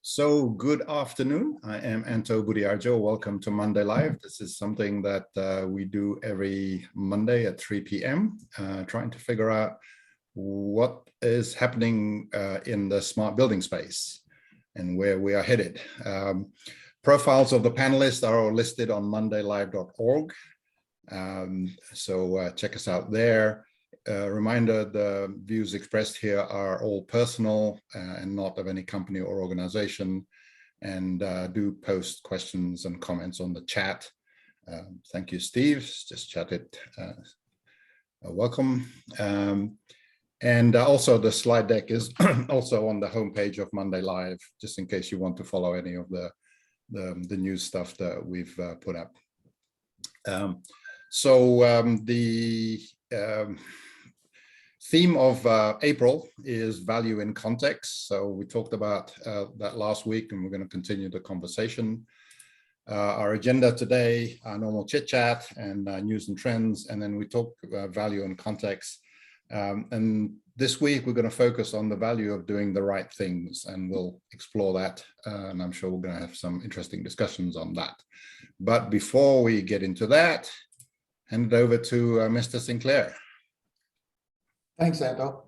So good afternoon. I am Anto Budiarjo. Welcome to Monday Live. This is something that we do every Monday at 3 p.m. Trying to figure out what is happening in the smart building space and where we are headed. Profiles of the panelists are listed on mondaylive.org. So check us out there. Reminder, the views expressed here are all personal and not of any company or organization, and do post questions and comments on the chat. Thank you, Steve. Just chatted. Welcome. And also the slide deck is also on the homepage of Monday Live, just in case you want to follow any of the news stuff that we've put up. The theme of April is value in context. So we talked about that last week, and we're going to continue the conversation. Our agenda today, our normal chit chat and news and trends, and then we talk about value in context. And this week we're going to focus on the value of doing the right things, and we'll explore that. And I'm sure we're going to have some interesting discussions on that. But before we get into that, hand it over to Mr. Sinclair. Thanks, Anto.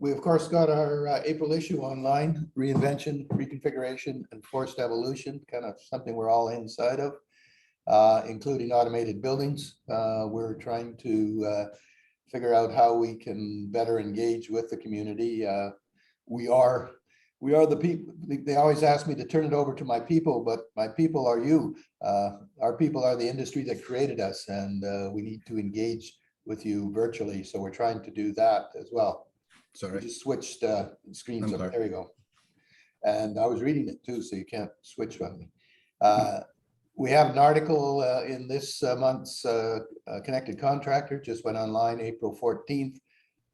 We, of course, got our April issue online, reinvention, reconfiguration, and forced evolution, kind of something we're all inside of, including automated buildings. We're trying to figure out how we can better engage with the community. We are the people. They always ask me to turn it over to my people, but my people are you. Our people are the industry that created us, and we need to engage with you virtually. So we're trying to do that as well. Sorry. We just switched screens up. There we go. And I was reading it too, so you can't switch on me. We have an article in this month's Connected Contractor, just went online April 14th,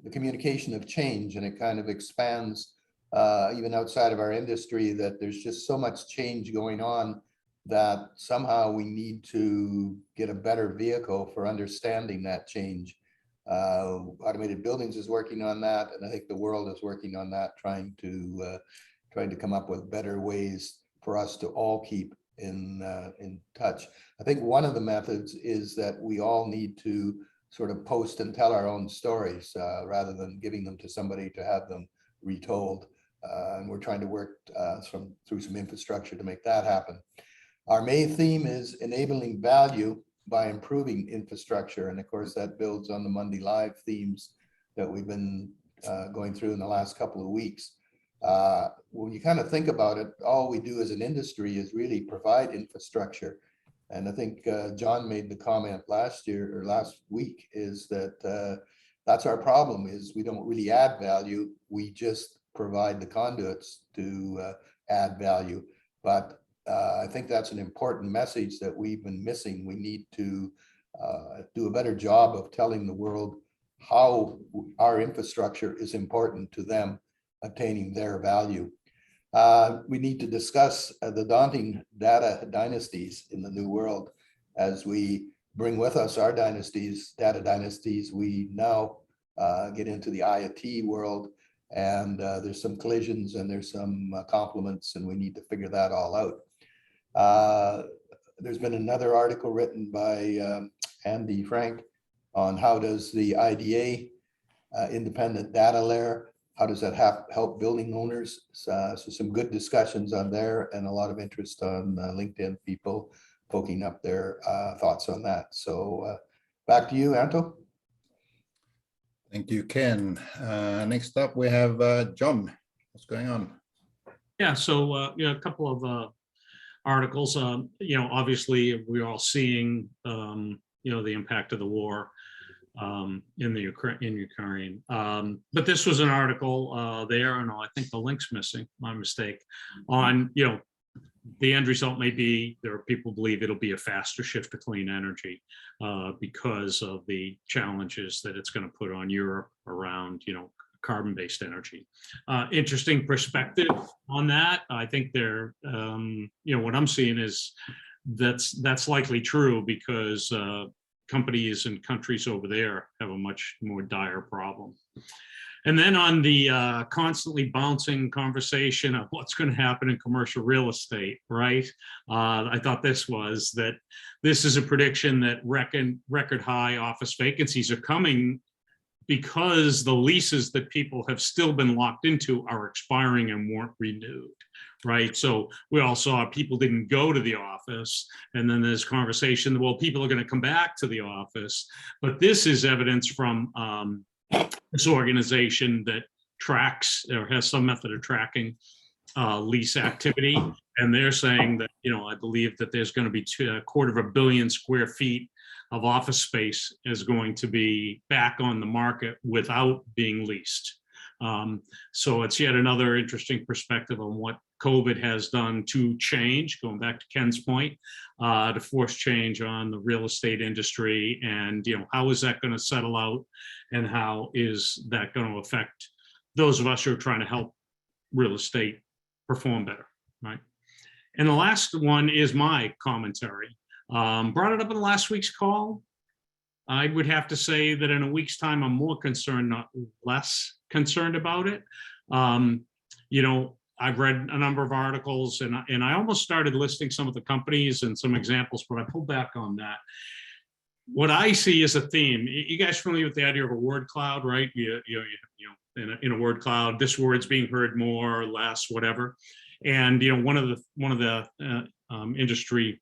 the communication of change, and it kind of expands even outside of our industry, that there's just so much change going on that somehow we need to get a better vehicle for understanding that change. Automated Buildings is working on that, and I think the world is working on that, trying to come up with better ways for us to all keep in touch. I think one of the methods is that we all need to sort of post and tell our own stories rather than giving them to somebody to have them retold. And we're trying to work through some infrastructure to make that happen. Our main theme is enabling value by improving infrastructure. And of course, that builds on the Monday Live themes that we've been going through in the last couple of weeks. When you kind of think about it, all we do as an industry is really provide infrastructure. And I think John made the comment last week, is that that's our problem, is we don't really add value. We just provide the conduits to add value. But I think that's an important message that we've been missing. We need to do a better job of telling the world how our infrastructure is important to them attaining their value. We need to discuss the daunting data dynasties in the new world. As we bring with us our dynasties, data dynasties, we now get into the IoT world, and there's some collisions and there's some complements, and we need to figure that all out. There's been another article written by Andy Frank on how does the IDA, independent data layer, how does that help building owners? So some good discussions on there, and a lot of interest on LinkedIn, people poking up their thoughts on that. So back to you, Anto. Thank you, Ken. Next up, we have John. What's going on? Yeah, so a couple of articles. Obviously, we're all seeing the impact of the war in Ukraine. But this was an article there, and I think the link's missing. My mistake. On the end result may be, there are people believe it'll be a faster shift to clean energy because of the challenges that it's going to put on Europe around carbon-based energy. Interesting perspective on that. I think they're what I'm seeing is that's likely true, because companies and countries over there have a much more dire problem. And then on the constantly bouncing conversation of what's going to happen in commercial real estate, right? I thought this is a prediction that record high office vacancies are coming because the leases that people have still been locked into are expiring and weren't renewed, right? So we all saw people didn't go to the office, and then there's conversation, well, people are going to come back to the office. But this is evidence from this organization that tracks or has some method of tracking lease activity. And they're saying that, I believe that there's going to be a 250 million square feet of office space is going to be back on the market without being leased. So it's yet another interesting perspective on what COVID has done to change, going back to Ken's point, to force change on the real estate industry. And, how is that going to settle out? And how is that going to affect those of us who are trying to help real estate perform better, right? And the last one is my commentary. Brought it up in last week's call. I would have to say that in a week's time, I'm more concerned, not less concerned about it. I've read a number of articles and I almost started listing some of the companies and some examples, but I pulled back on that. What I see is a theme. You guys familiar with the idea of a word cloud, right? In a word cloud, this word's being heard more or less, whatever. And one of the industry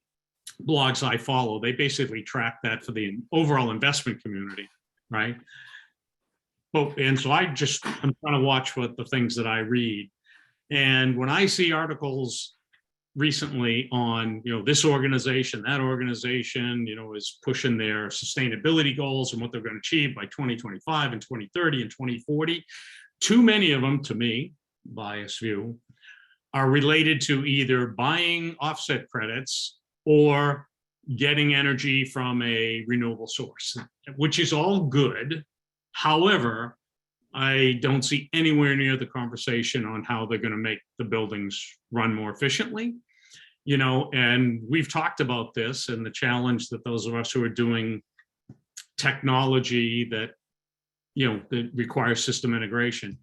blogs I follow, they basically track that for the overall investment community, right? And so I'm trying to watch what the things that I read. And when I see articles recently on, this organization, that organization, is pushing their sustainability goals and what they're going to achieve by 2025 and 2030 and 2040, too many of them, to me, biased view, are related to either buying offset credits or getting energy from a renewable source, which is all good. However, I don't see anywhere near the conversation on how they're going to make the buildings run more efficiently. And we've talked about this and the challenge that those of us who are doing technology that, that requires system integration.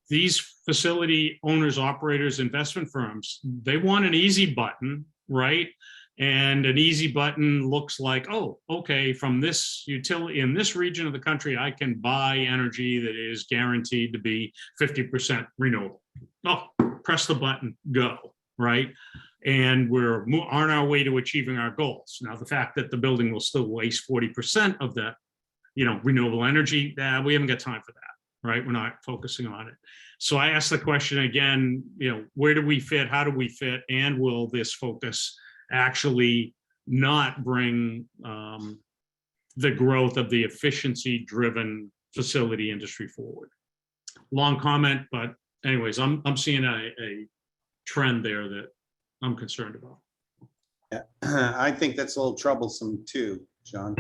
These facility owners, operators, investment firms, they want an easy button, right? And an easy button looks like, oh, okay, from this utility in this region of the country, I can buy energy that is guaranteed to be 50% renewable. Oh, press the button, go, right? And we're on our way to achieving our goals. Now, the fact that the building will still waste 40% of that, renewable energy, we haven't got time for that, right? We're not focusing on it. So I asked the question again, where do we fit? How do we fit? And will this focus actually not bring the growth of the efficiency-driven facility industry forward? Long comment, but anyways, I'm seeing a trend there that I'm concerned about. Yeah, I think that's a little troublesome too, John.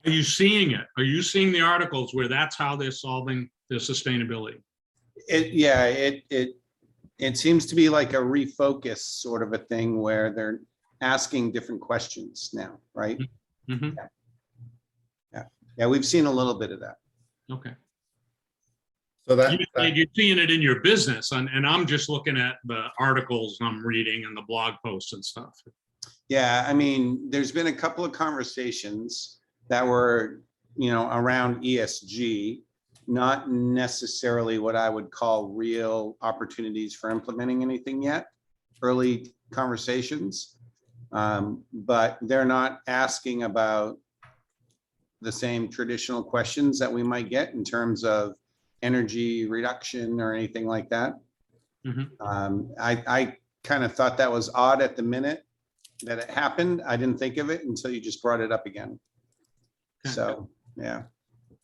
Are you seeing it? Are you seeing the articles where that's how they're solving their sustainability? It seems to be like a refocus sort of a thing where they're asking different questions now, right? Mm-hmm. Yeah, we've seen a little bit of that. Okay. So you're seeing it in your business, and I'm just looking at the articles I'm reading and the blog posts and stuff. Yeah, I mean, there's been a couple of conversations that were, around ESG, not necessarily what I would call real opportunities for implementing anything yet, early conversations, but they're not asking about the same traditional questions that we might get in terms of energy reduction or anything like that. Mm-hmm. I kind of thought that was odd at the minute that it happened. I didn't think of it until you just brought it up again. So, yeah.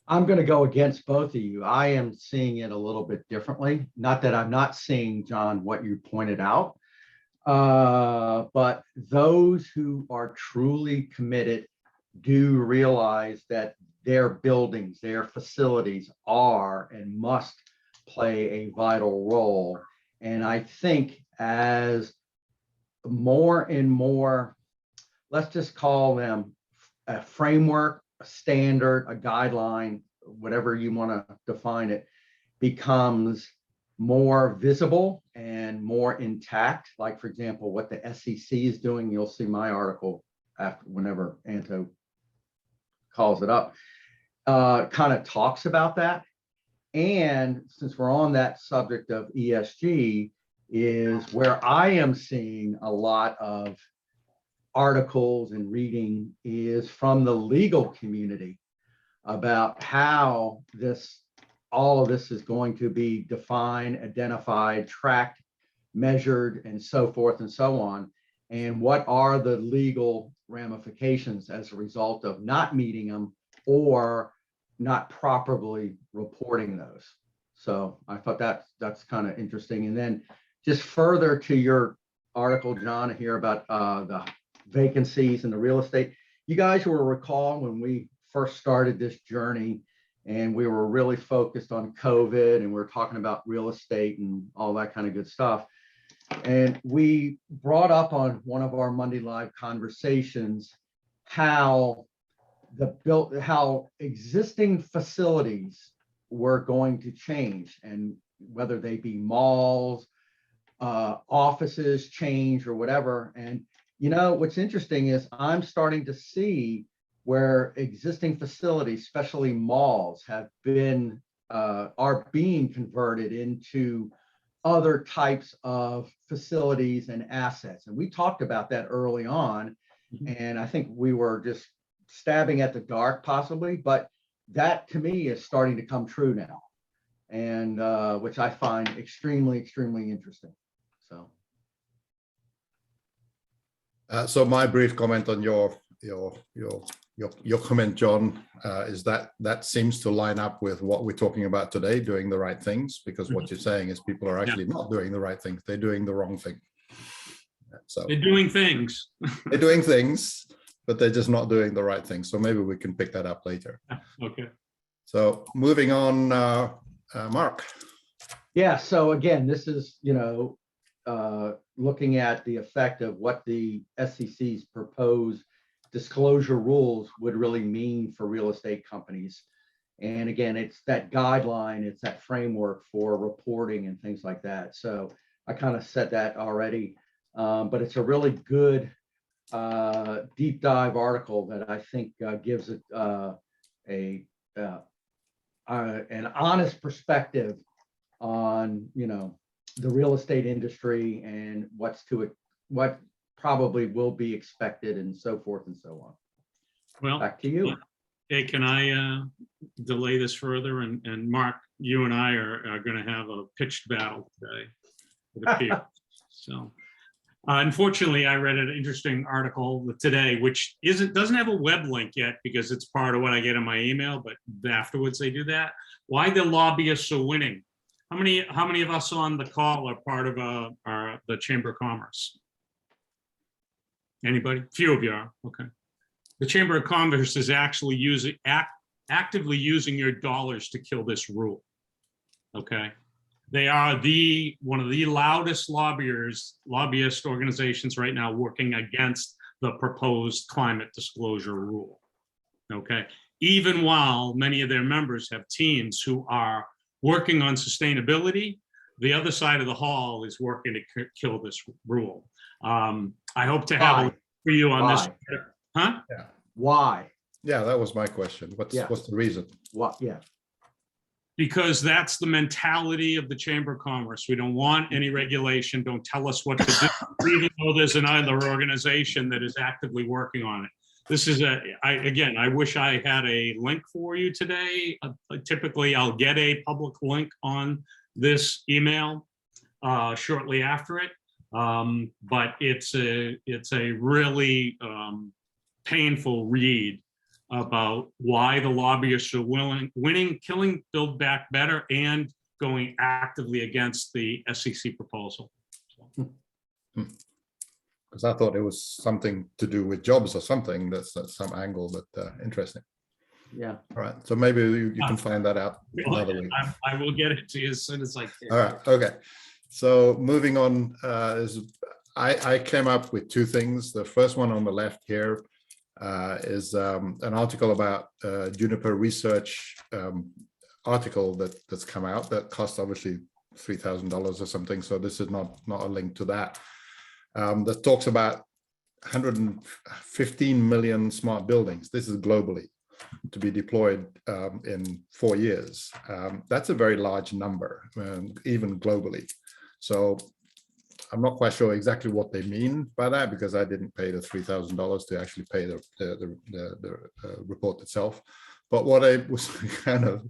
I'm going to go against both of you. I am seeing it a little bit differently. Not that I'm not seeing, John, what you pointed out, but those who are truly committed do realize that their buildings, their facilities are and must play a vital role. And I think as more and more, let's just call them a framework, a standard, a guideline, whatever you want to define it, becomes more visible and more intact. Like, for example, what the SEC is doing, you'll see my article after whenever Anto calls it up, kind of talks about that. And since we're on that subject of ESG, is where I am seeing a lot of articles and reading is from the legal community about how all of this is going to be defined, identified, tracked, measured, and so forth and so on. And what are the legal ramifications as a result of not meeting them or not properly reporting those. So I thought that's kind of interesting. And then just further to your article, John, here about the vacancies in the real estate. You guys will recall when we first started this journey and we were really focused on COVID and we were talking about real estate and all that kind of good stuff. And we brought up on one of our Monday Live conversations how existing facilities were going to change, and whether they be malls, offices change or whatever. And you know, what's interesting is I'm starting to see where existing facilities, especially malls, have been are being converted into other types of facilities and assets. And we talked about that early on. And I think we were just stabbing at the dark possibly, but that to me is starting to come true now. And which I find extremely, extremely interesting. So my brief comment on your comment, John, is that seems to line up with what we're talking about today, doing the right things, because what you're saying is people are actually not doing the right things. They're doing the wrong thing. So They're doing things. They're doing things, but they're just not doing the right thing. So maybe we can pick that up later. Okay. So moving on, Mark. Yeah, so again, this is, looking at the effect of what the SEC's proposed disclosure rules would really mean for real estate companies. And again, it's that guideline, it's that framework for reporting and things like that. So I kind of said that already, but it's a really good deep dive article that I think gives it an honest perspective on, the real estate industry and what probably will be expected and so forth and so on. Well, back to you. Hey, can I delay this further? And Mark, you and I are going to have a pitched battle today, it appears. So unfortunately, I read an interesting article today, which doesn't have a web link yet because it's part of what I get in my email, but afterwards they do that. Why the lobbyists are winning. How many of us on the call are part of the Chamber of Commerce? Anybody? Few of you are. Okay. The Chamber of Commerce is actually actively using your dollars to kill this rule. Okay. They are one of the loudest lobbyist organizations right now working against the proposed climate disclosure rule. Okay. Even while many of their members have teams who are working on sustainability, the other side of the hall is working to kill this rule. I hope to have a for you on this. Huh? Yeah. Why? Yeah, that was my question. What's the reason? What? Yeah. Because that's the mentality of the Chamber of Commerce. We don't want any regulation. Don't tell us what to do, even though there's another organization that is actively working on it. This is I wish I had a link for you today. Typically, I'll get a public link on this email shortly after it. But it's a really painful read about why the lobbyists are winning, killing Build Back Better, and going actively against the SEC proposal. Because I thought it was something to do with jobs or something. That's some angle, but interesting. Yeah. All right. So maybe you can find that out another week. I will get it to you as soon as I can. All right. Okay. So moving on, I came up with two things. The first one on the left here is an article about Juniper Research article that's come out that costs obviously $3,000 or something. So this is not a link to that. That talks about 115 million smart buildings. This is globally to be deployed in 4 years. That's a very large number, even globally. So I'm not quite sure exactly what they mean by that, because I didn't pay the $3,000 to actually pay the report itself. But what I was kind of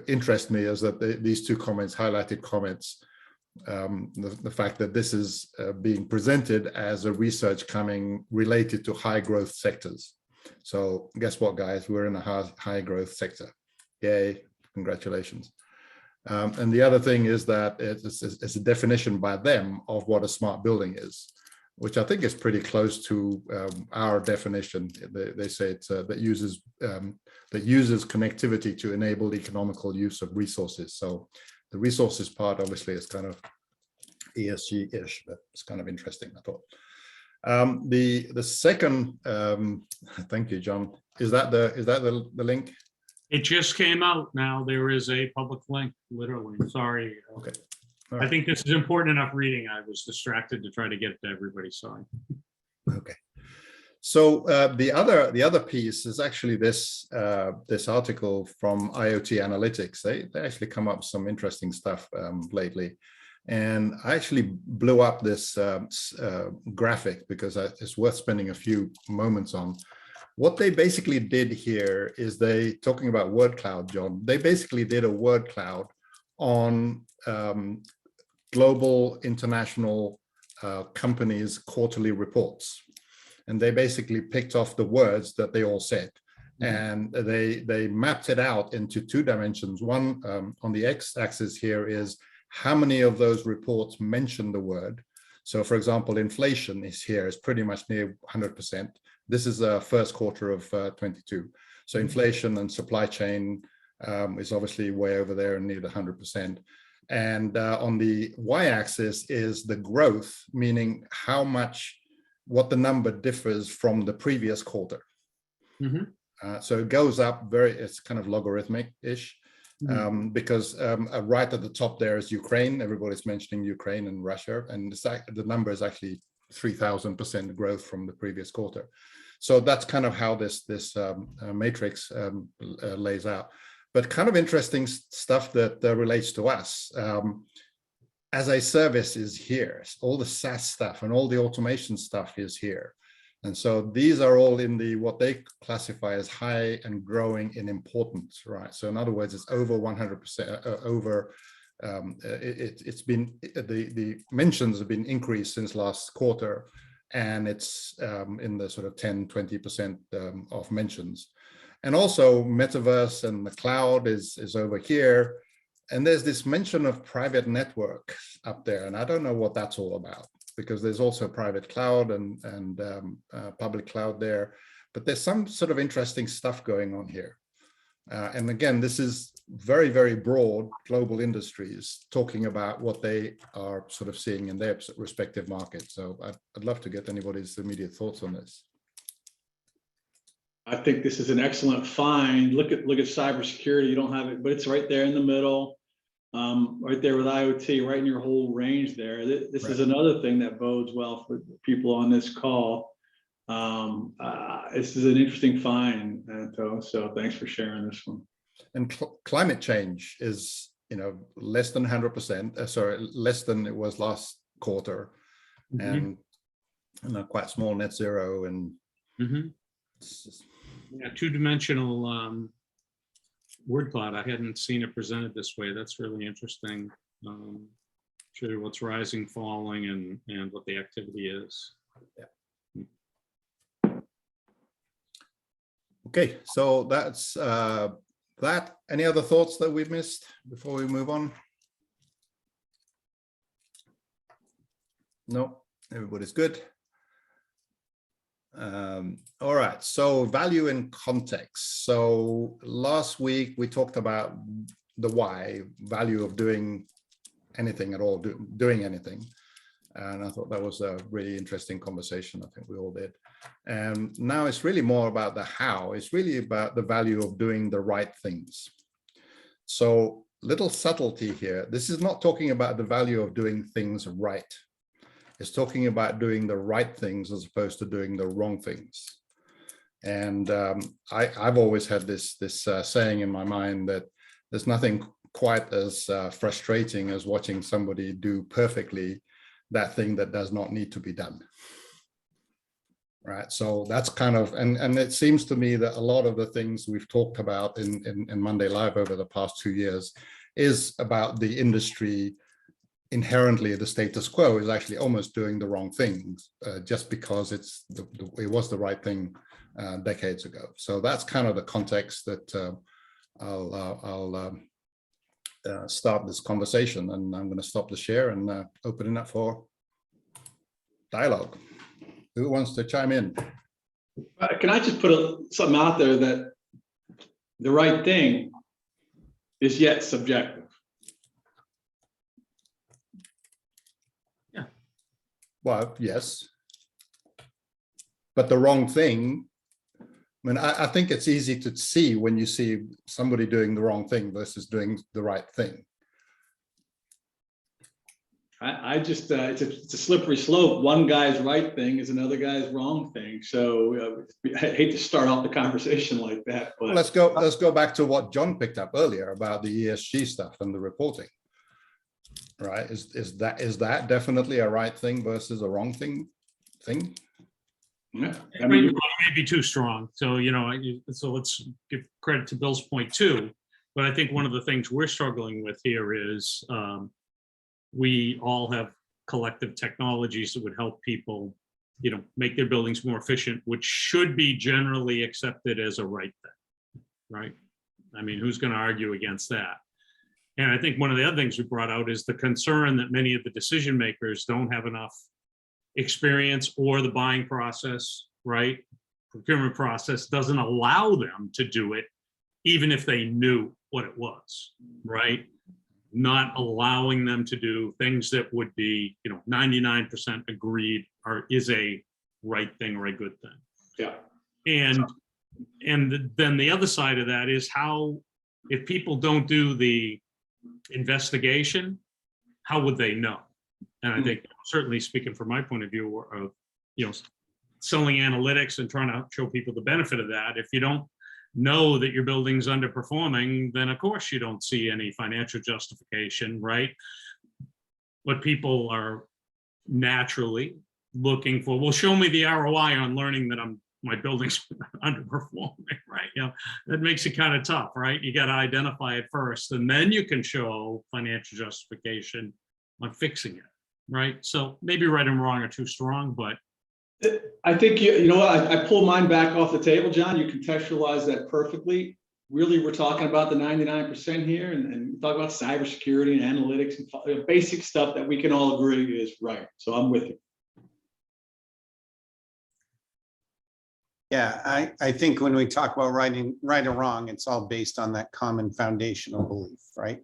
interest me is that these two comments, highlighted comments, the fact that this is being presented as a research coming related to high growth sectors. So guess what, guys, we're in a high growth sector. Yay, congratulations. And the other thing is that it's a definition by them of what a smart building is, which I think is pretty close to our definition. They say it's that uses connectivity to enable economical use of resources. So the resources part obviously is kind of ESG-ish, but it's kind of interesting, I thought. The second, thank you, John. Is that the link? It just came out now. There is a public link, literally. Sorry. Okay. I think this is important enough reading. I was distracted to try to get it to everybody. Sorry. Okay. So the other piece is actually this this article from IoT Analytics. They actually come up with some interesting stuff lately, and I actually blew up this graphic because it's worth spending a few moments on. What they basically did here is talking about word cloud, John. They basically did a word cloud on global international companies' quarterly reports. And they basically picked off the words that they all said. And they mapped it out into 2 dimensions. One on the x-axis here is how many of those reports mention the word. So for example, inflation is here, is pretty much near 100%. This is the first quarter of 22. So inflation and supply chain is obviously way over there and near 100%. And on the y-axis is the growth, meaning how much, what the number differs from the previous quarter. So it goes up it's kind of logarithmic-ish, because right at the top there is Ukraine. Everybody's mentioning Ukraine and Russia, and the number is actually 3,000% growth from the previous quarter. So that's kind of how this matrix lays out. But kind of interesting stuff that relates to us. As a service is here, all the SaaS stuff and all the automation stuff is here. And so these are all in what they classify as high and growing in importance, right? So in other words, it's over 100%, it's been, the mentions have been increased since last quarter, and it's in the sort of 10-20% of mentions. And also metaverse and the cloud is over here. And there's this mention of private network up there. And I don't know what that's all about, because there's also private cloud and public cloud there. But there's some sort of interesting stuff going on here. And again, this is very, very broad global industries talking about what they are sort of seeing in their respective markets. So I'd love to get anybody's immediate thoughts on this. I think this is an excellent find. Look at cybersecurity. You don't have it, but it's right there in the middle, right there with IoT, right in your whole range there. This is another thing that bodes well for people on this call. This is an interesting find, Anto. So thanks for sharing this one. And climate change is, less than 100%. Sorry, less than it was last quarter, and quite small net zero and. Yeah, 2-dimensional word cloud. I hadn't seen it presented this way. That's really interesting. Show you what's rising, falling, and what the activity is. Yeah. Okay, so that's that. Any other thoughts that we've missed before we move on? No, everybody's good. All right, so value in context. So last week we talked about the why, value of doing anything at all, doing anything. And I thought that was a really interesting conversation. I think we all did. And now it's really more about the how. It's really about the value of doing the right things. So little subtlety here. This is not talking about the value of doing things right. It's talking about doing the right things as opposed to doing the wrong things. And I've always had this saying in my mind that there's nothing quite as frustrating as watching somebody do perfectly that thing that does not need to be done. Right. So that's kind of, and it seems to me that a lot of the things we've talked about in Monday Live over the past 2 years is about the industry. Inherently, the status quo is actually almost doing the wrong things just because it was the right thing decades ago. So that's kind of the context that I'll start this conversation, and I'm going to stop the share and open it up for dialogue. Who wants to chime in? Can I just put something out there that the right thing is yet subjective? Well, yes. But the wrong thing, I mean, I think it's easy to see when you see somebody doing the wrong thing versus doing the right thing. I just, it's a slippery slope. One guy's right thing is another guy's wrong thing. So I hate to start off the conversation like that, but Well, let's go back to what John picked up earlier about the ESG stuff and the reporting. Right? Is that definitely a right thing versus a wrong thing? yeah, I I mean, mean, maybe too strong. So, so let's give credit to Bill's point too. But I think one of the things we're struggling with here is we all have collective technologies that would help people, make their buildings more efficient, which should be generally accepted as a right thing, right? I mean, who's going to argue against that? And I think one of the other things we brought out is the concern that many of the decision makers don't have enough experience, or the buying process, right? Procurement process doesn't allow them to do it, even if they knew what it was, right? Not allowing them to do things that would be, 99% agreed is a right thing or a good thing. yeah. And then the other side of that is how, if people don't do the investigation, how would they know? And I think, certainly speaking from my point of view of, selling analytics and trying to show people the benefit of that, if you don't know that your building's underperforming, then of course you don't see any financial justification, right? What people are naturally looking for, well, show me the ROI on learning that my building's underperforming, right? That makes it kind of tough, right? You got to identify it first, and then you can show financial justification on fixing it, right? So maybe right and wrong are too strong, but I think, you know what, I pull mine back off the table, John. You contextualize that perfectly. Really, we're talking about the 99% here, and talk about cybersecurity and analytics and basic stuff that we can all agree is right. So I'm with you. Yeah, I think when we talk about right or wrong, it's all based on that common foundational belief, right?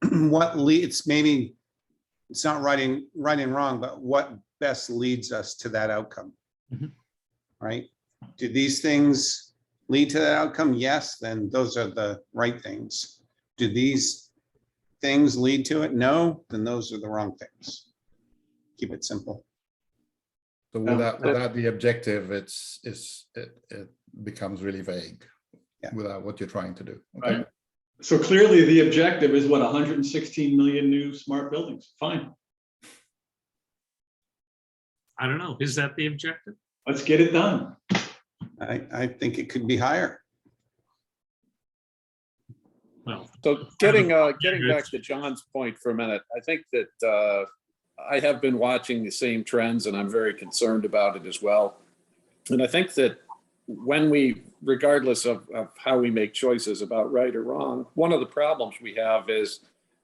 It's not right and wrong, but what best leads us to that outcome, right? Do these things lead to that outcome? Yes, then those are the right things. Do these things lead to it? No, then those are the wrong things. Keep it simple. So without the objective, it becomes really vague. Yeah. Without what you're trying to do. Okay? Right. So clearly the objective is what, 116 million new smart buildings. Fine. I don't know. Is that the objective? Let's get it done. I think it could be higher. Well, So getting back to John's point for a minute, I think that I have been watching the same trends, and I'm very concerned about it as well. And I think that when we, regardless of how we make choices about right or wrong, one of the problems we have is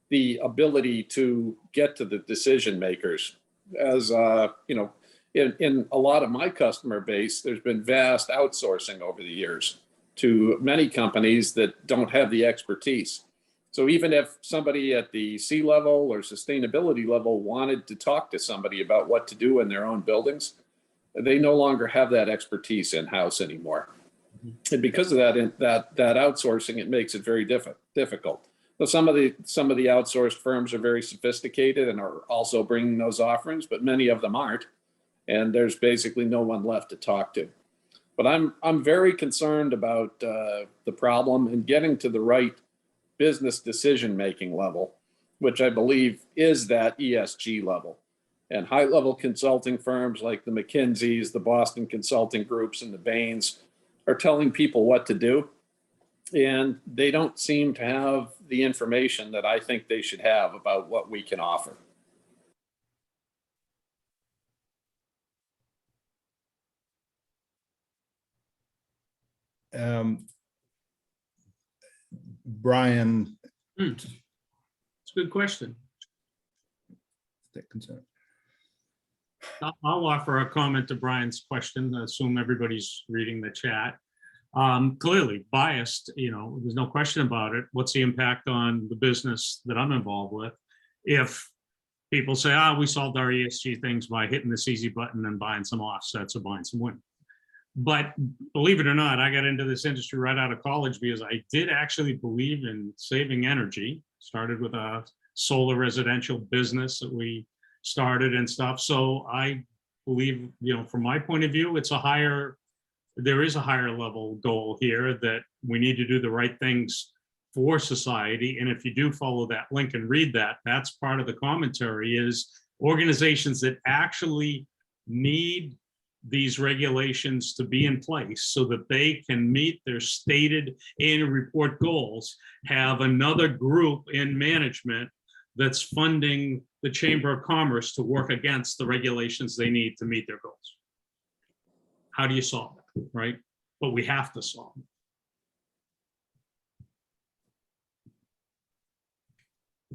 the ability to get to the decision makers. As in a lot of my customer base, there's been vast outsourcing over the years to many companies that don't have the expertise. So even if somebody at the C level or sustainability level wanted to talk to somebody about what to do in their own buildings, they no longer have that expertise in-house anymore. And because of that outsourcing, it makes it very difficult. So some of the outsourced firms are very sophisticated and are also bringing those offerings, but many of them aren't. And there's basically no one left to talk to. But I'm very concerned about the problem and getting to the right business decision-making level, which I believe is that ESG level. And high-level consulting firms like the McKinseys, the Boston Consulting Groups, and the Bains are telling people what to do. And they don't seem to have the information that I think they should have about what we can offer. Brian. It's a good question. I'll offer a comment to Brian's question. I assume everybody's reading the chat. Clearly biased, there's no question about it. What's the impact on the business that I'm involved with? If people say, we solved our ESG things by hitting this easy button and buying some offsets or buying some wind. But believe it or not, I got into this industry right out of college because I did actually believe in saving energy. Started with a solar residential business that we started and stuff. So I believe, from my point of view, there is a higher level goal here that we need to do the right things for society. And if you do follow that link and read that, that's part of the commentary, is organizations that actually need these regulations to be in place so that they can meet their stated annual report goals, have another group in management that's funding the Chamber of Commerce to work against the regulations they need to meet their goals. How do you solve it, right? But we have to solve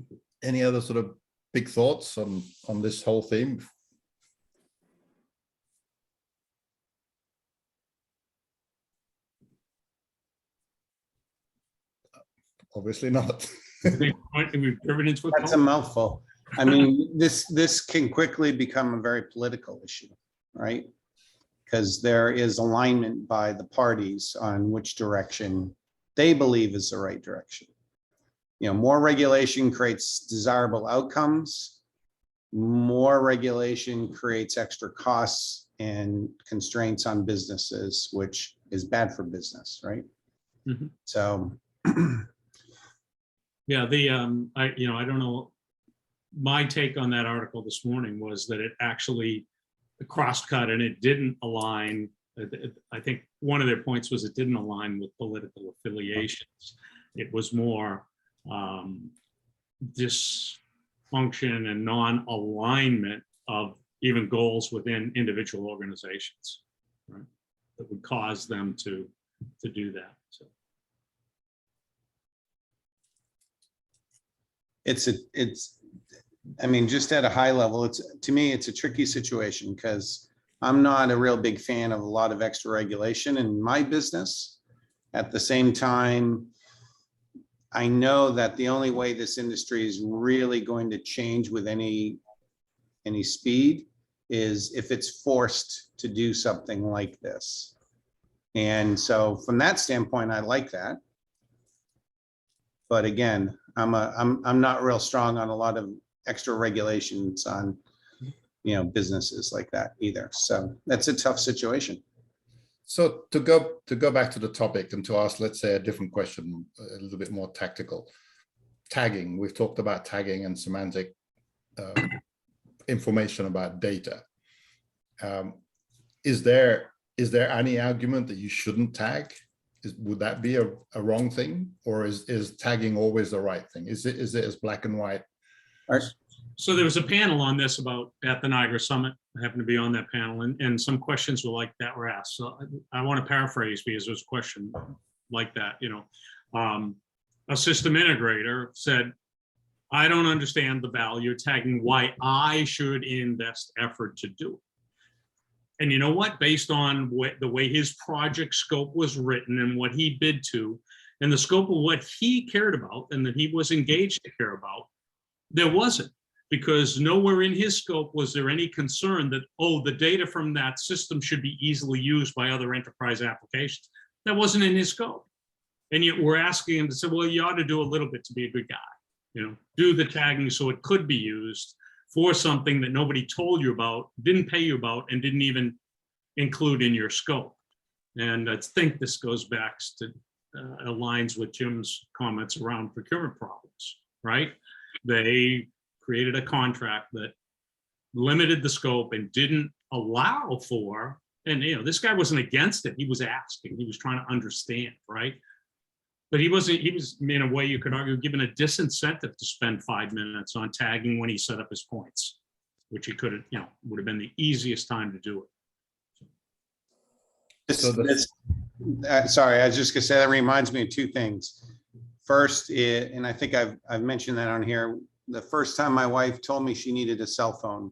it. Any other sort of big thoughts on this whole theme? Obviously not. That's a mouthful. I mean, this can quickly become a very political issue, right? Because there is alignment by the parties on which direction they believe is the right direction. More regulation creates desirable outcomes. More regulation creates extra costs and constraints on businesses, which is bad for business, right? Mm-hmm. So. Yeah, I don't know. My take on that article this morning was that it actually cross-cut and it didn't align. I think one of their points was it didn't align with political affiliations. It was more dysfunction and non-alignment of even goals within individual organizations, right? That would cause them to do that. So. I mean, just at a high level, to me, it's a tricky situation because I'm not a real big fan of a lot of extra regulation in my business. At the same time, I know that the only way this industry is really going to change with any speed is if it's forced to do something like this. And so from that standpoint, I like that. But again, I'm not real strong on a lot of extra regulations on, businesses like that either. So that's a tough situation. So to go back to the topic and to ask, let's say, a different question, a little bit more tactical. Tagging, we've talked about tagging and semantic information about data. Is there any argument that you shouldn't tag? Would that be a wrong thing, or is tagging always the right thing? Is it as black and white? So there was a panel on this at the Niagara Summit. I happened to be on that panel, and some questions were like that were asked. So I want to paraphrase because there's a question like that. A system integrator said, "I don't understand the value of tagging. Why I should invest effort to do it." And you know what? Based on the way his project scope was written and what he bid to, and the scope of what he cared about and that he was engaged to care about, there wasn't. Because nowhere in his scope was there any concern that, oh, the data from that system should be easily used by other enterprise applications. That wasn't in his scope. And yet we're asking him to say, well, you ought to do a little bit to be a good guy. Do the tagging so it could be used for something that nobody told you about, didn't pay you about, and didn't even include in your scope. And I think this goes back to aligns with Jim's comments around procurement problems, right? They created a contract that limited the scope and didn't allow for, and this guy wasn't against it. He was asking, he was trying to understand, right? But he was in a way you could argue given a disincentive to spend 5 minutes on tagging when he set up his points, which he could have, would have been the easiest time to do it. Sorry, I was just gonna say that reminds me of two things. First, and I think I've mentioned that on here. The first time my wife told me she needed a cell phone,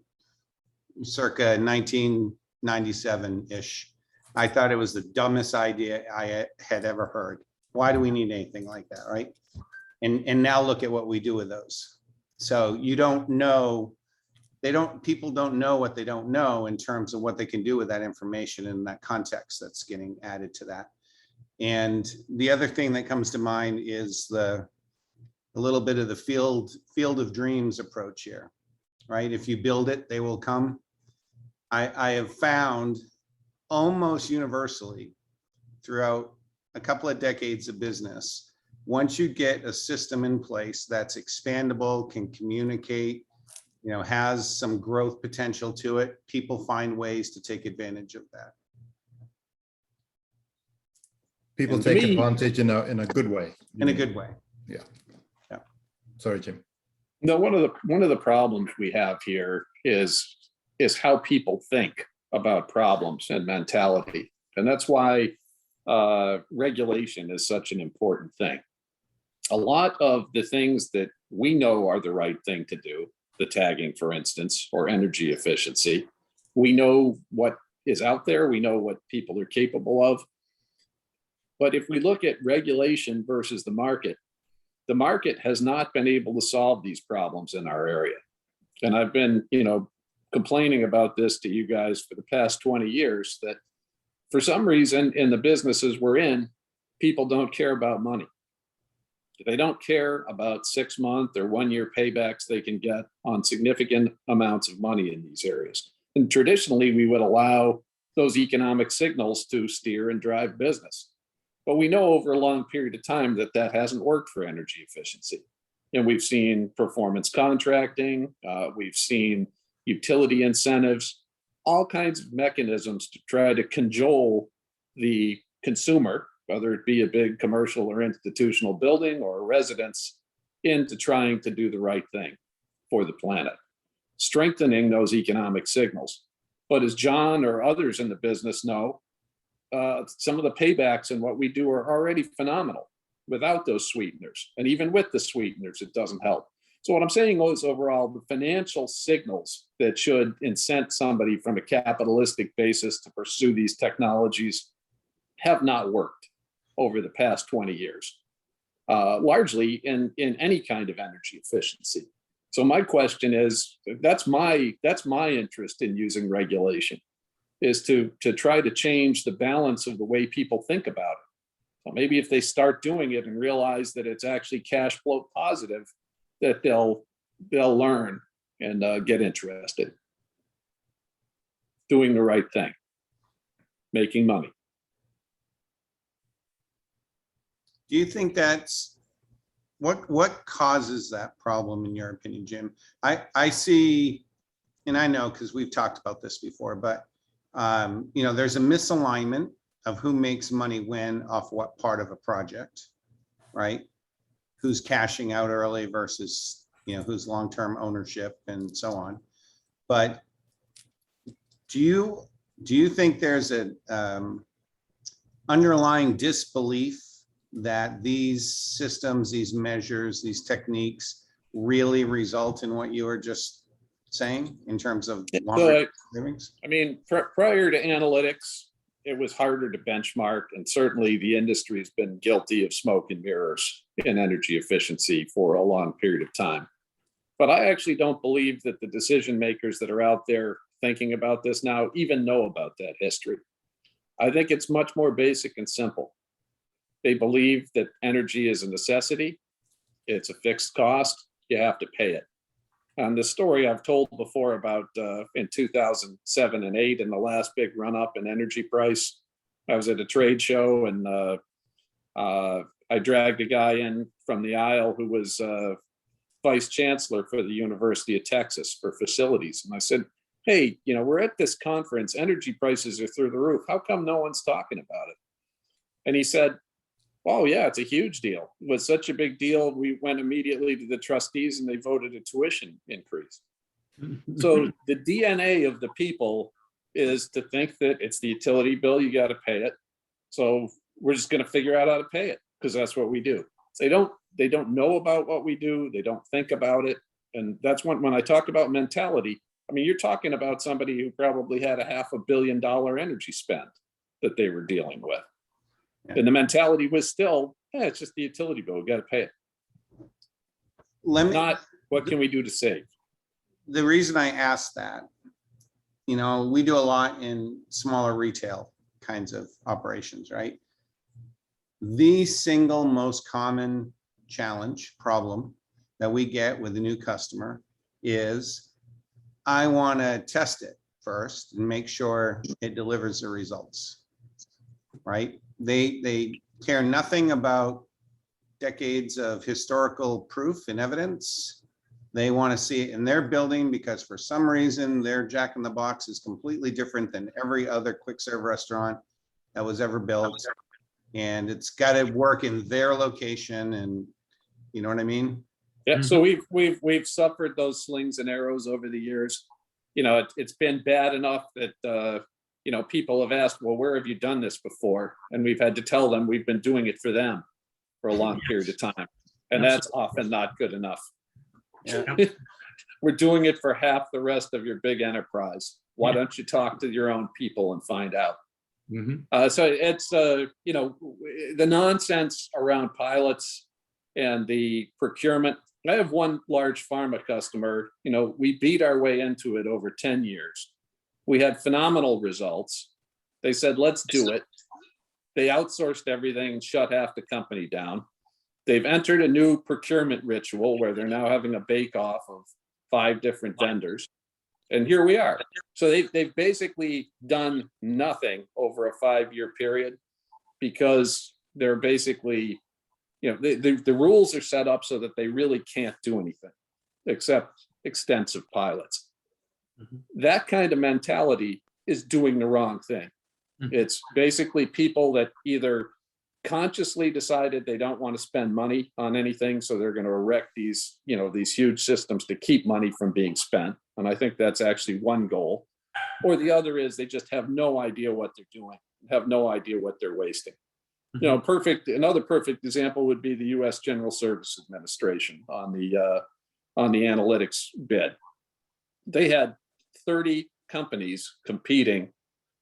circa 1997-ish, I thought it was the dumbest idea I had ever heard. Why do we need anything like that, right? And now look at what we do with those. So you don't know, people don't know what they don't know in terms of what they can do with that information in that context that's getting added to that. And the other thing that comes to mind is a little bit of the field of dreams approach here, right? If you build it, they will come. I have found almost universally throughout a couple of decades of business, once you get a system in place that's expandable, can communicate, has some growth potential to it, people find ways to take advantage of that. People And take me- advantage in a good way. In a good way. Sorry, Jim. No, one of the problems we have here is how people think about problems and mentality. And that's why regulation is such an important thing. A lot of the things that we know are the right thing to do, the tagging, for instance, or energy efficiency, we know what is out there, we know what people are capable of. But if we look at regulation versus the market has not been able to solve these problems in our area. And I've been, complaining about this to you guys for the past 20 years, that for some reason in the businesses we're in, people don't care about money. They don't care about 6-month or 1-year paybacks they can get on significant amounts of money in these areas. And traditionally, we would allow those economic signals to steer and drive business. But we know over a long period of time that hasn't worked for energy efficiency. And we've seen performance contracting, we've seen utility incentives, all kinds of mechanisms to try to cajole the consumer, whether it be a big commercial or institutional building or a residence, into trying to do the right thing for the planet, strengthening those economic signals. But as John or others in the business know, some of the paybacks and what we do are already phenomenal without those sweeteners. And even with the sweeteners, it doesn't help. So what I'm saying is overall, the financial signals that should incent somebody from a capitalistic basis to pursue these technologies have not worked over the past 20 years, largely in any kind of energy efficiency. So my question is, that's my interest in using regulation, is to try to change the balance of the way people think about it. So maybe if they start doing it and realize that it's actually cash flow positive, that they'll learn and get interested. Doing the right thing, making money. Do you think that's what causes that problem in your opinion, Jim? I see, and I know because we've talked about this before, but there's a misalignment of who makes money when off what part of a project, right? Who's cashing out early versus, who's long-term ownership and so on. But do you think there's a underlying disbelief that these systems, these measures, these techniques really result in what you were just saying in terms of longer savings? I mean, prior to analytics, it was harder to benchmark, and certainly the industry has been guilty of smoke and mirrors in energy efficiency for a long period of time. But I actually don't believe that the decision makers that are out there thinking about this now even know about that history. I think it's much more basic and simple. They believe that energy is a necessity. It's a fixed cost. You have to pay it. And the story I've told before about in 2007 and 8, in the last big run up in energy price, I was at a trade show and I dragged a guy in from the aisle who was vice chancellor for the University of Texas for facilities. And I said, hey, you know, we're at this conference, energy prices are through the roof. How come no one's talking about it? And he said, oh yeah, it's a huge deal. It was such a big deal. We went immediately to the trustees and they voted a tuition increase. So the DNA of the people is to think that it's the utility bill, you got to pay it. So we're just going to figure out how to pay it because that's what we do. They don't know about what we do. They don't think about it. And that's when I talk about mentality, I mean, you're talking about somebody who probably had a $500 million energy spend that they were dealing with. Yeah. And the mentality was still, it's just the utility bill, we got to pay it. Not what can we do to save? The reason I asked that, you know, we do a lot in smaller retail kinds of operations, right? The single most common problem that we get with a new customer is, I want to test it first and make sure it delivers the results, right? They care nothing about decades of historical proof and evidence. They want to see it in their building because for some reason their Jack in the Box is completely different than every other quick serve restaurant that was ever built. And it's got to work in their location, and you know what I mean? Yeah, so we've suffered those slings and arrows over the years. You know, it's been bad enough that you know, people have asked, well, where have you done this before? And we've had to tell them we've been doing it for them for a long period of time. And that's often not good enough. Yeah. We're doing it for half the rest of your big enterprise. Why don't you talk to your own people and find out? So it's, you know, the nonsense around pilots and the procurement. I have one large pharma customer, you know, we beat our way into it over 10 years. We had phenomenal results. They said, let's do it. They outsourced everything and shut half the company down. They've entered a new procurement ritual where they're now having a bake-off of 5 different vendors. And here we are. So they've basically done nothing over a 5-year period because they're basically, you know, the rules are set up so that they really can't do anything except extensive pilots. That kind of mentality is doing the wrong thing. It's basically people that either consciously decided they don't want to spend money on anything, so they're going to erect these, you know, these huge systems to keep money from being spent. And I think that's actually one goal. Or the other is they just have no idea what they're doing, have no idea what they're wasting. You know, another perfect example would be the U.S. General Services Administration on the analytics bid. They had 30 companies competing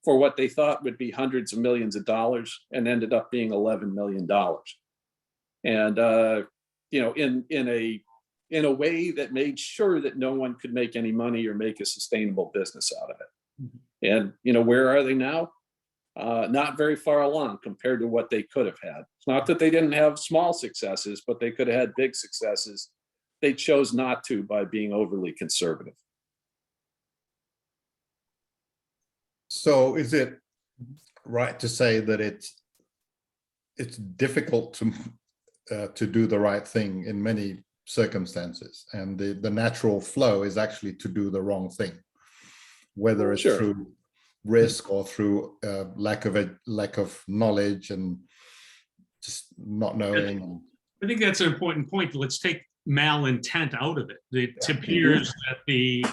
for what they thought would be hundreds of millions of dollars and ended up being $11 million. And, you know, in a way that made sure that no one could make any money or make a sustainable business out of it. And, you know, where are they now? Not very far along compared to what they could have had. It's not that they didn't have small successes, but they could have had big successes. They chose not to by being overly conservative. So is it right to say that it's difficult to do the right thing in many circumstances, and the natural flow is actually to do the wrong thing, whether it's through risk or through lack of knowledge and just not knowing? I think that's an important point. Let's take malintent out of it. It appears that the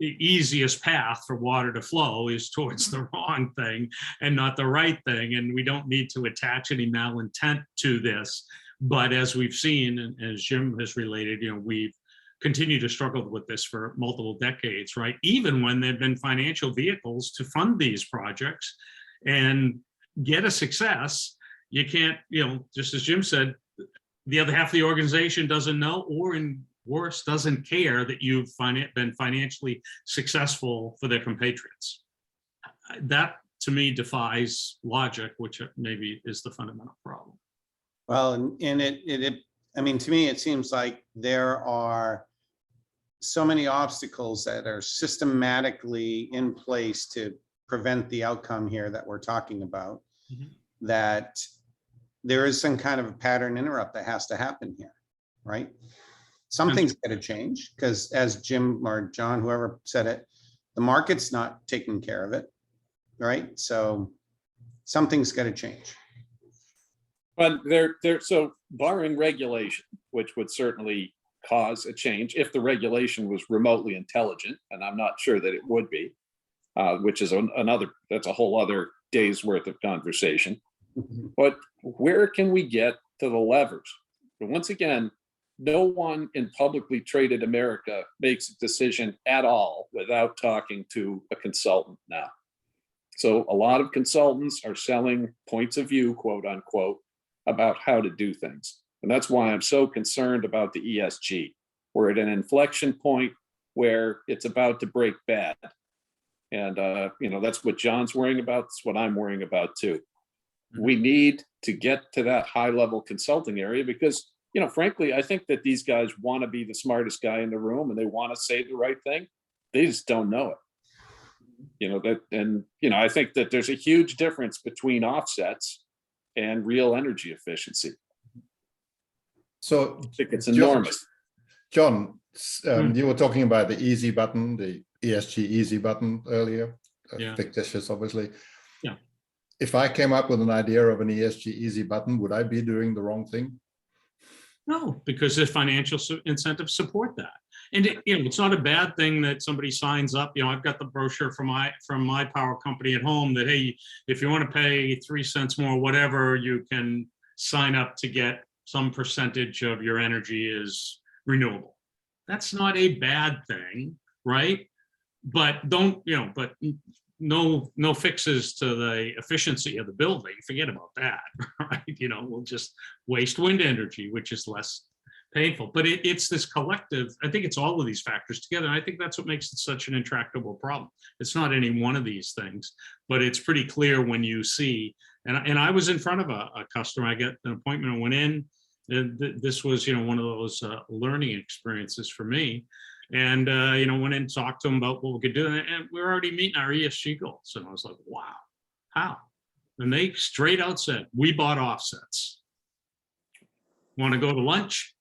easiest path for water to flow is towards the wrong thing and not the right thing. And we don't need to attach any malintent to this. But as we've seen, and as Jim has related, you know, we've continued to struggle with this for multiple decades, right? Even when there've been financial vehicles to fund these projects. and get a success, you can't, just as Jim said, the other half of the organization doesn't know, or in worse, doesn't care that you've been financially successful for their compatriots. That to me defies logic, which maybe is the fundamental problem. Well, and I mean, to me, it seems like there are so many obstacles that are systematically in place to prevent the outcome here that we're talking about, that there is some kind of a pattern interrupt that has to happen here, right? Something's got to change, because as Jim or John, whoever said it, the market's not taking care of it, right? So something's got to change. But so barring regulation, which would certainly cause a change if the regulation was remotely intelligent, and I'm not sure that it would be, which is that's a whole other day's worth of conversation. But where can we get to the levers? But once again, no one in publicly traded America makes a decision at all without talking to a consultant now. So a lot of consultants are selling points of view, quote unquote, about how to do things. And that's why I'm so concerned about the ESG. We're at an inflection point where it's about to break bad. And, that's what John's worrying about. That's what I'm worrying about too. We need to get to that high level consulting area because, frankly, I think that these guys want to be the smartest guy in the room and they want to say the right thing. They just don't know it. I think that there's a huge difference between offsets and real energy efficiency. So I think it's enormous. John, you were talking about the easy button, the ESG easy button earlier, fictitious, obviously. Yeah. If I came up with an idea of an ESG easy button, would I be doing the wrong thing? No, because the financial incentives support that. And it's not a bad thing that somebody signs up. I've got the brochure from my power company at home that, hey, if you want to pay 3 cents more, whatever, you can sign up to get some percentage of your energy is renewable. That's not a bad thing, right? But no fixes to the efficiency of the building. Forget about that, right? We'll just waste wind energy, which is less painful. But it's this collective, I think it's all of these factors together. And I think that's what makes it such an intractable problem. It's not any one of these things, but it's pretty clear when you see, and I was in front of a customer, I get an appointment, I went in, and this was, one of those learning experiences for me. And, went in and talked to them about what we could do. And we were already meeting our ESG goals. And I was like, wow, how? And they straight out said, we bought offsets. Want to go to lunch?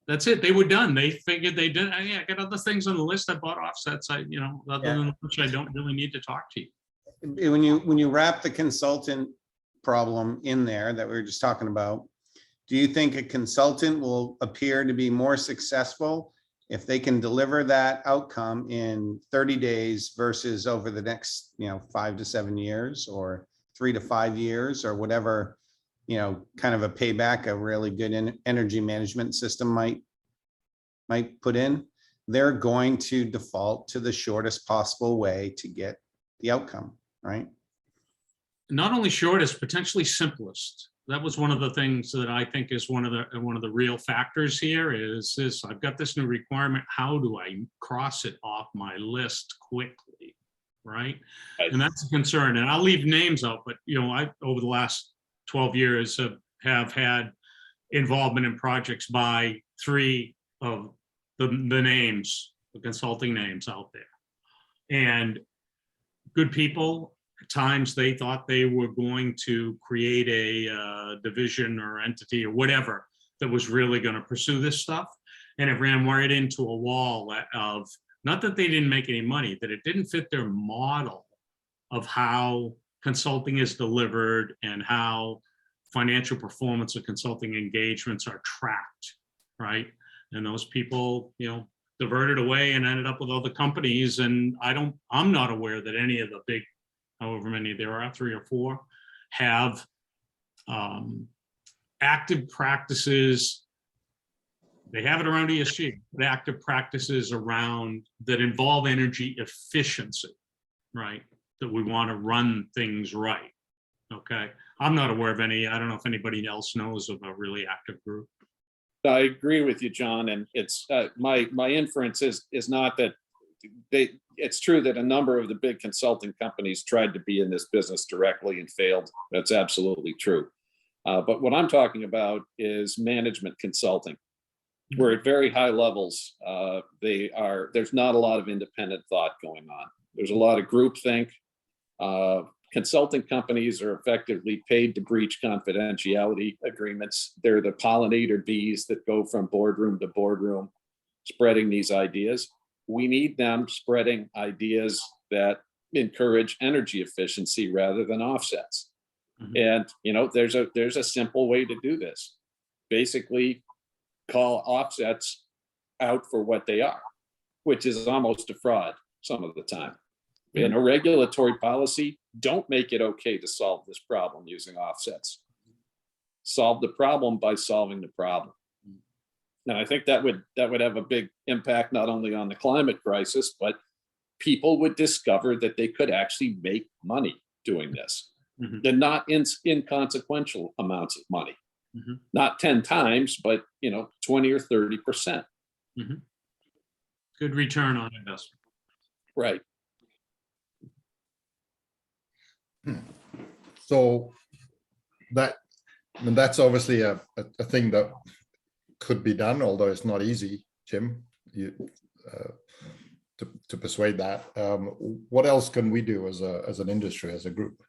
That's it. They were done. They figured they did. I got other things on the list. I bought offsets. Other than which I don't really need to talk to you. When you wrap the consultant problem in there that we were just talking about, do you think a consultant will appear to be more successful if they can deliver that outcome in 30 days versus over the next, 5 to 7 years or 3 to 5 years or whatever, kind of a payback a really good energy management system might put in? They're going to default to the shortest possible way to get the outcome, right? Not only shortest, potentially simplest. That was one of the things that I think is one of the real factors here is this. I've got this new requirement. How do I cross it off my list quickly, right? And that's a concern. And I'll leave names out, but I over the last 12 years have had involvement in projects by 3 of the names, the consulting names out there, and good people. At times they thought they were going to create a division or entity or whatever that was really going to pursue this stuff. And it ran right into a wall of, not that they didn't make any money, that it didn't fit their model of how consulting is delivered and how financial performance of consulting engagements are tracked, right? And those people, diverted away and ended up with other companies. And I'm not aware that any of the big, however many there are, 3 or 4, have active practices They have it around ESG, but active practices around that involve energy efficiency, right? That we want to run things right. Okay. I'm not aware of any. I don't know if anybody else knows of a really active group. I agree with you, John, and it's my inference is not that it's true that a number of the big consulting companies tried to be in this business directly and failed. That's absolutely true. But what I'm talking about is management consulting, where at very high levels, there's not a lot of independent thought going on. There's a lot of groupthink. Consulting companies are effectively paid to breach confidentiality agreements. They're the pollinator bees that go from boardroom to boardroom, spreading these ideas. We need them spreading ideas that encourage energy efficiency rather than offsets. And there's a simple way to do this. Basically, call offsets out for what they are, which is almost a fraud some of the time. In a regulatory policy, don't make it okay to solve this problem using offsets. Solve the problem by solving the problem. And I think that would have a big impact not only on the climate crisis, but people would discover that they could actually make money doing this. And not inconsequential amounts of money. Not 10 times, but 20 or 30%. Good return on investment. Right. So that's obviously a thing that could be done, although it's not easy, Jim, to persuade that. What else can we do as an industry, as a group?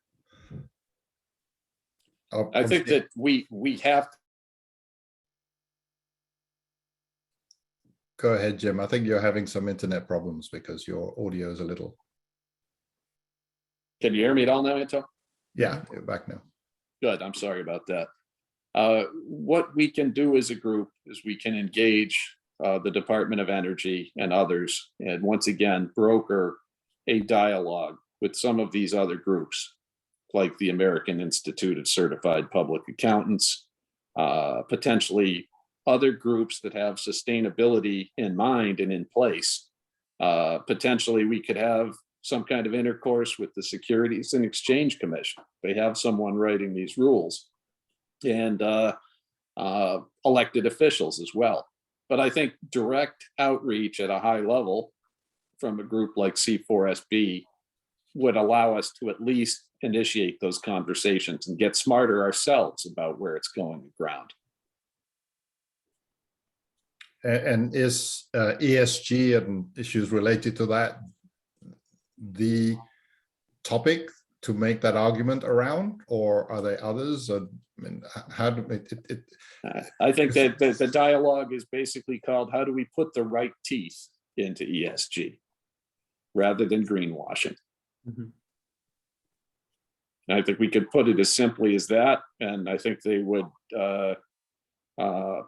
I think that we have. Go ahead, Jim. I think you're having some internet problems because your audio is a little. Can you hear me at all now, Anto? Yeah, you're back now. Good. I'm sorry about that. What we can do as a group is we can engage the Department of Energy and others, and once again, broker a dialogue with some of these other groups, like the American Institute of Certified Public Accountants, potentially other groups that have sustainability in mind and in place. Potentially, we could have some kind of intercourse with the Securities and Exchange Commission. They have someone writing these rules, and elected officials as well. But I think direct outreach at a high level from a group like C4SB would allow us to at least initiate those conversations and get smarter ourselves about where it's going to ground. And is ESG and issues related to that the topic to make that argument around, or are there others? I mean, how do it? I think that the dialogue is basically called, how do we put the right teeth into ESG rather than greenwashing? I think we could put it as simply as that, and I think they would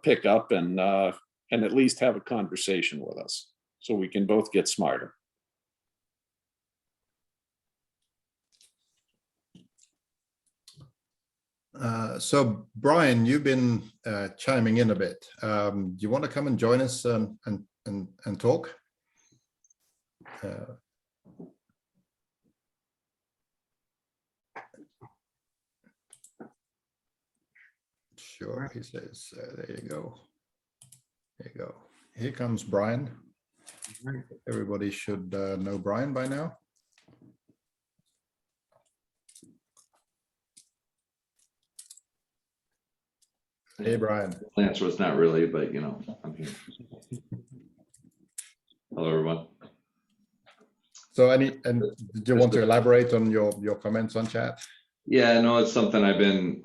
pick up and at least have a conversation with us so we can both get smarter. So Brian, you've been chiming in a bit. Do you want to come and join us and talk? Sure, he says, there you go. There you go. Here comes Brian. Everybody should know Brian by now. Hey, Brian. Answer was not really, but I'm here. Hello, everyone. So do you want to elaborate on your comments on chat? Yeah, no, it's something I've been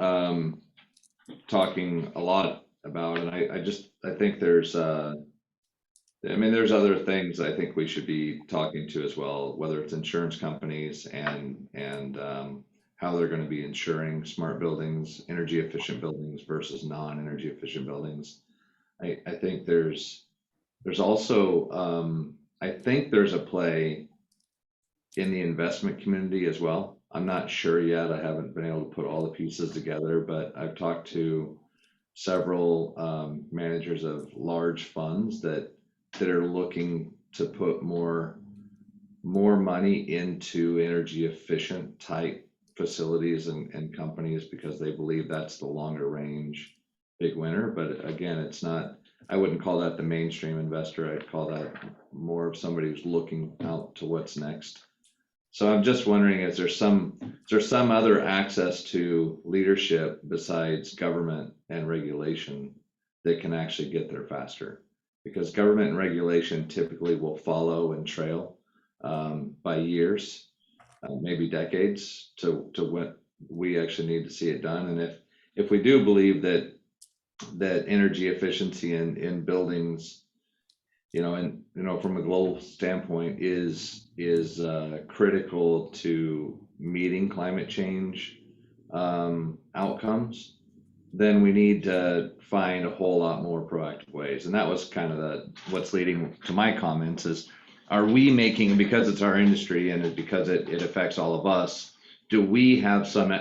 talking a lot about, and I think there's there's other things I think we should be talking to as well, whether it's insurance companies and how they're going to be insuring smart buildings, energy efficient buildings versus non-energy efficient buildings. I think there's also I think there's a play in the investment community as well. I'm not sure yet. I haven't been able to put all the pieces together, but I've talked to several managers of large funds that are looking to put more money into energy efficient type facilities and companies because they believe that's the longer range big winner. But again, it's not, I wouldn't call that the mainstream investor. I'd call that more of somebody who's looking out to what's next. So I'm just wondering, is there some other access to leadership besides government and regulation that can actually get there faster? Because government and regulation typically will follow and trail by years, maybe decades to what we actually need to see it done. And if we do believe that energy efficiency in buildings, from a global standpoint is critical to meeting climate change outcomes, then we need to find a whole lot more proactive ways. And that was kind of what's leading to my comments is, are we making, because it's our industry and because it affects all of us, do we have some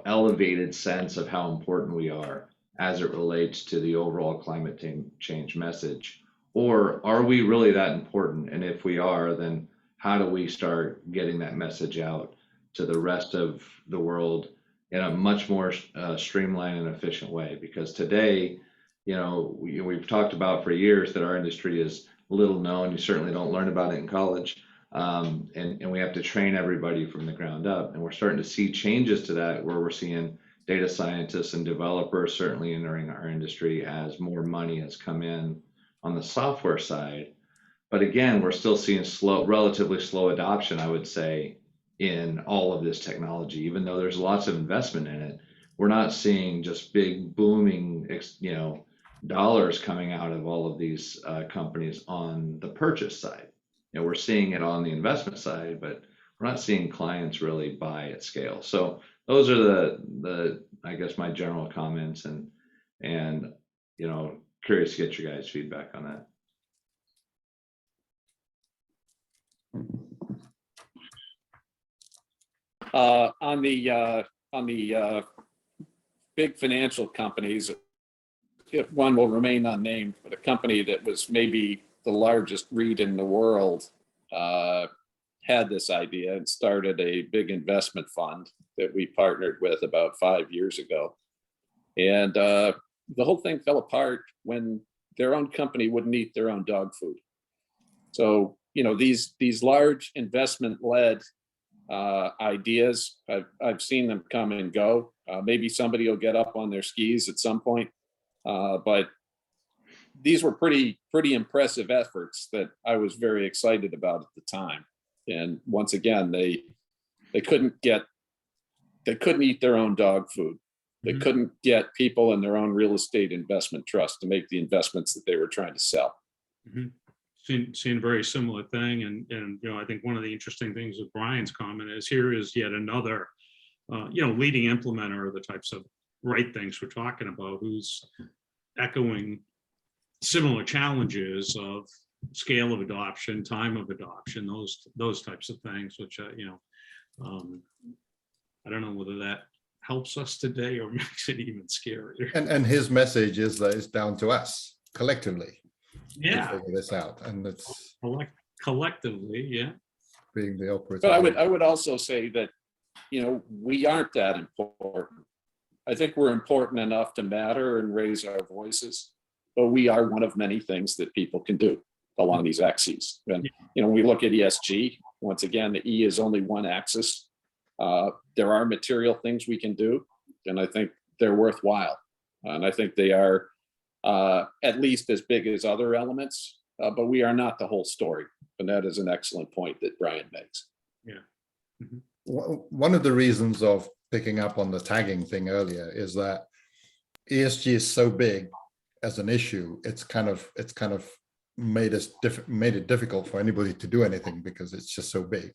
elevated sense of how important we are as it relates to the overall climate change message? Or are we really that important? And if we are, then how do we start getting that message out to the rest of the world in a much more streamlined and efficient way? Because today, we've talked about for years that our industry is little known. You certainly don't learn about it in college. And we have to train everybody from the ground up. And we're starting to see changes to that, where we're seeing data scientists and developers certainly entering our industry as more money has come in on the software side. But again, we're still seeing relatively slow adoption, I would say, in all of this technology. Even though there's lots of investment in it, we're not seeing just big booming, dollars coming out of all of these companies on the purchase side. We're seeing it on the investment side, but we're not seeing clients really buy at scale. So those are the I guess my general comments, and curious to get your guys' feedback on that. On the big financial companies, if one will remain unnamed, but a company that was maybe the largest REIT in the world had this idea and started a big investment fund that we partnered with about 5 years ago. And the whole thing fell apart when their own company wouldn't eat their own dog food. So, these large investment-led ideas, I've seen them come and go. Maybe somebody will get up on their skis at some point, but these were pretty impressive efforts that I was very excited about at the time. And once again, they couldn't eat their own dog food. They couldn't get people in their own real estate investment trust to make the investments that they were trying to sell. Seen a very similar thing, and I think one of the interesting things with Brian's comment is here is yet another leading implementer of the types of right things we're talking about, who's echoing similar challenges of scale of adoption, time of adoption, those types of things, which I don't know whether that helps us today or makes it even scarier. And his message is that it's down to us collectively to figure this out, and it's collectively, being the operator. But I would also say that we aren't that important. I think we're important enough to matter and raise our voices, but we are one of many things that people can do along these axes. And we look at ESG, once again, the E is only one axis. There are material things we can do, and I think they're worthwhile. And I think they are at least as big as other elements, but we are not the whole story. And that is an excellent point that Brian makes. One of the reasons of picking up on the tagging thing earlier is that ESG is so big as an issue. It's kind of made it difficult for anybody to do anything because it's just so big.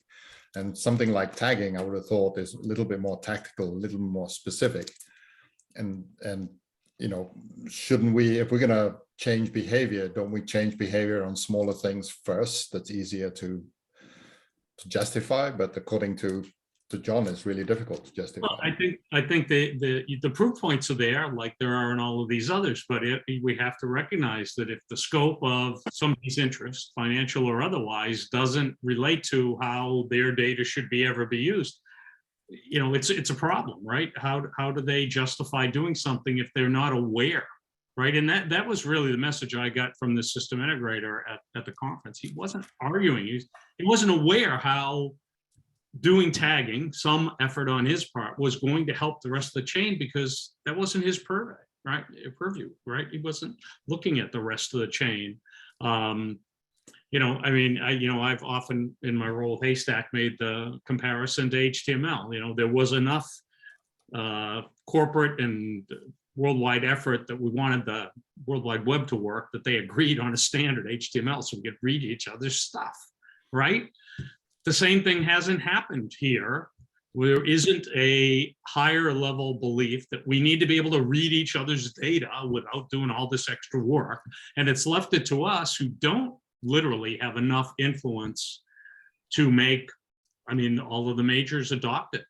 And something like tagging, I would have thought, is a little bit more tactical, a little more specific. And shouldn't we, if we're going to change behavior, don't we change behavior on smaller things first? That's easier to justify. But according to to John, it's really difficult to Well, justify. I think the proof points are there, like there are in all of these others, but we have to recognize that if the scope of somebody's interest, financial or otherwise, doesn't relate to how their data should ever be used, you know, it's a problem, right? How do they justify doing something if they're not aware, right? And that was really the message I got from the system integrator at the conference. He wasn't arguing, he wasn't aware how doing tagging, some effort on his part, was going to help the rest of the chain, because that wasn't his purview, right? He wasn't looking at the rest of the chain. You know, I mean, I've often in my role with Haystack made the comparison to HTML. You know, there was enough corporate and worldwide effort that we wanted the World Wide Web to work, that they agreed on a standard HTML so we could read each other's stuff, right? The same thing hasn't happened here. There isn't a higher level belief that we need to be able to read each other's data without doing all this extra work. And it's left it to us who don't literally have enough influence to make, I mean, all of the majors adopt it.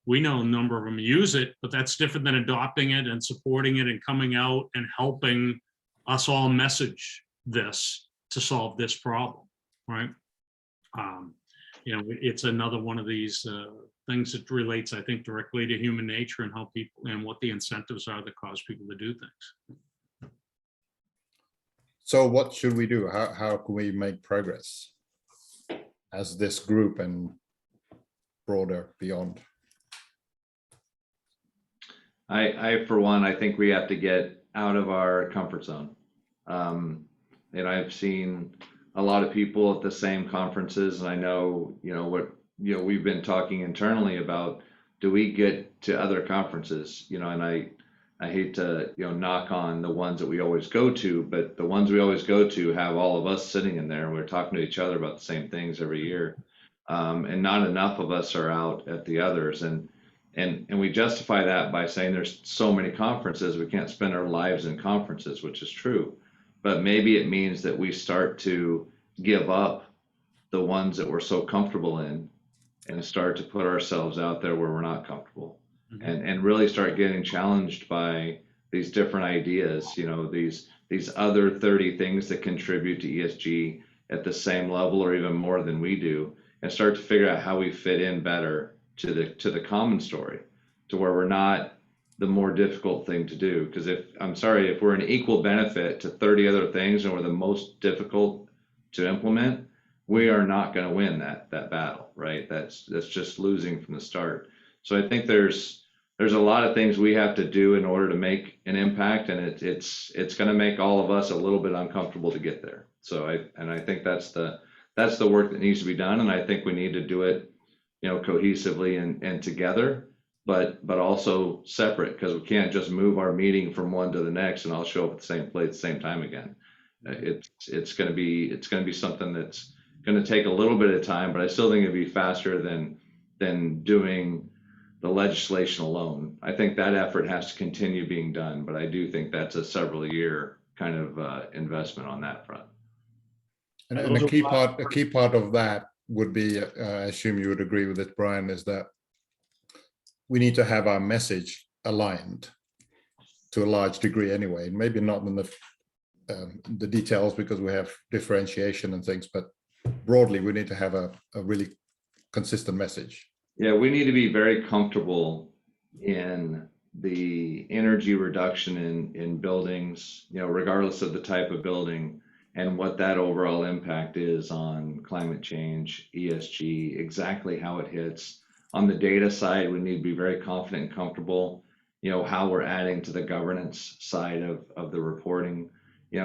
We know a number of them use it, but that's different than adopting it and supporting it and coming out and helping us all message this to solve this problem, right? You know, it's another one of these things that relates, I think, directly to human nature and how people and what the incentives are that cause people to do things. So what should we do? How can we make progress as this group and broader beyond? I for one, I think we have to get out of our comfort zone. And I've seen a lot of people at the same conferences, and I know, we've been talking internally about, do we get to other conferences, and I hate to, knock on the ones that we always go to, but the ones we always go to have all of us sitting in there and we're talking to each other about the same things every year. And not enough of us are out at the others. And we justify that by saying there's so many conferences, we can't spend our lives in conferences, which is true. But maybe it means that we start to give up the ones that we're so comfortable in and start to put ourselves out there where we're not comfortable. Mm-hmm. and really start getting challenged by these different ideas, these other 30 things that contribute to ESG at the same level or even more than we do, and start to figure out how we fit in better to the common story, to where we're not the more difficult thing to do. Because if we're an equal benefit to 30 other things and we're the most difficult to implement, we are not going to win that battle, right? That's just losing from the start. So I think there's a lot of things we have to do in order to make an impact, and it's going to make all of us a little bit uncomfortable to get there. So I think that's the work that needs to be done, and I think we need to do it, cohesively and together, but also separate, because we can't just move our meeting from one to the next and I'll show up at the same place at the same time again. It's going to be something that's going to take a little bit of time, but I still think it'd be faster than doing the legislation alone. I think that effort has to continue being done, but I do think that's a several year kind of investment on that front. And a key part of that would be, I assume you would agree with it, Brian, is that we need to have our message aligned to a large degree anyway, and maybe not in the details because we have differentiation and things, but broadly we need to have a really consistent message. Yeah, we need to be very comfortable in the energy reduction in buildings, regardless of the type of building, and what that overall impact is on climate change, ESG, exactly how it hits. On the data side, we need to be very confident and comfortable, how we're adding to the governance side of the reporting.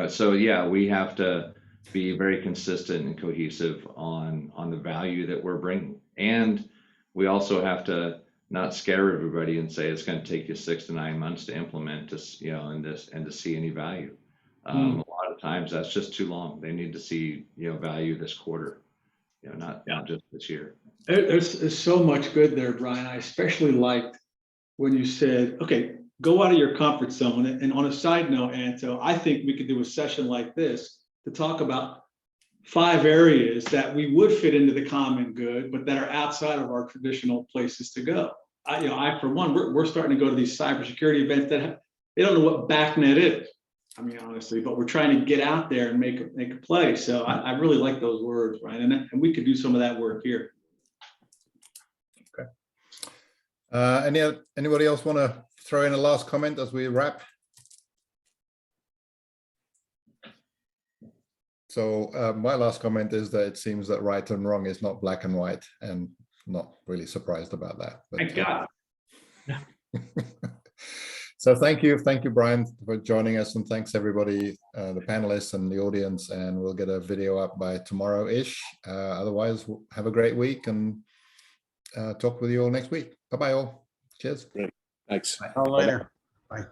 So yeah, we have to be very consistent and cohesive on the value that we're bringing. And we also have to not scare everybody and say it's going to take you 6 to 9 months to implement this, and to see any value. A lot of times that's just too long. They need to see, value this quarter, not just this year. There's so much good there, Brian. I especially liked when you said, okay, go out of your comfort zone. And on a side note, Anto, I think we could do a session like this to talk about 5 areas that we would fit into the common good, but that are outside of our traditional places to go. I for one, we're starting to go to these cybersecurity events that they don't know what BACnet is. I mean, honestly, but we're trying to get out there and make a play. So I really like those words, right? And we could do some of that work here. Anybody else want to throw in a last comment as we wrap? So my last comment is that it seems that right and wrong is not black and white, and not really surprised about that. But, Thank God. so thank you, Brian, for joining us, and thanks everybody, the panelists and the audience, and we'll get a video up by tomorrow-ish. Otherwise, have a great week, and talk with you all next week. Bye-bye all. Cheers. Thanks. See you later. Bye.